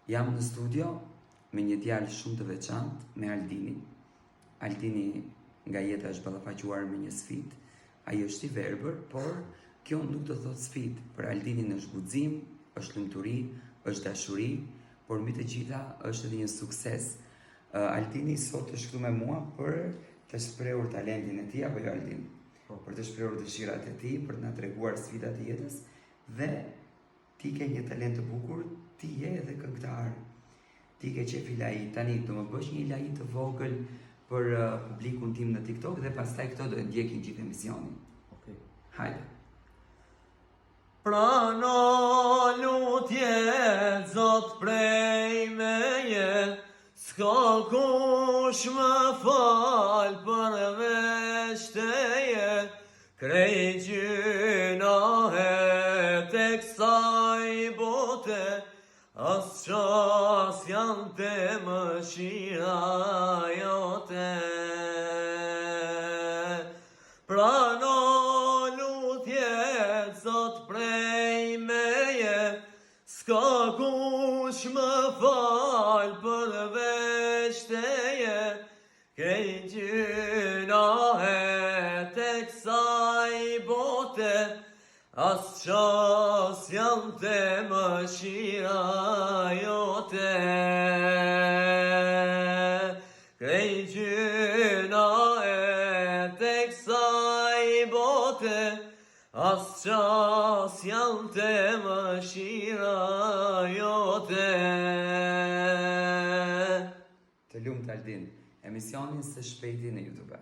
Jam në studio me një djalë shumë të veçantë, me Aldinin. Aldini nga jeta është ballafaquar me një sfidë. Ai është i verbër, por kjo nuk do thotë sfidë. Për Aldinin është guxim, është lumturi, është dashuri, por mbi të gjitha është edhe një sukses. Aldini sot është këtu me mua për të shprehur talentin e tij, apo jo Aldin? Për të shprehur dëshirat e tij, për të na treguar sfidat e jetës dhe ti ke një talent të bukur, ti je edhe këngëtar. Ti ke qef i lajit. Tani do më bësh një lajit të vogël për publikun tim në TikTok dhe pastaj këto do e ndjekin gjithë emisionin. Okej. Hajde. Prano lutje, Zot prej meje, s'ka kush më fal përveç teje, krej gjynohet e kësaj bote, as qas janë të mëshira jote. Prano lutje, Zot prej meje, s'ka kush më fal përveç teje, krej gjynohet e kësaj bote, as qas janë të mëshira jote. Krej gjynohet e kësaj bote, as qas janë të mëshira jote. Të lumt Aldin, emisionin së shpejti në YouTube.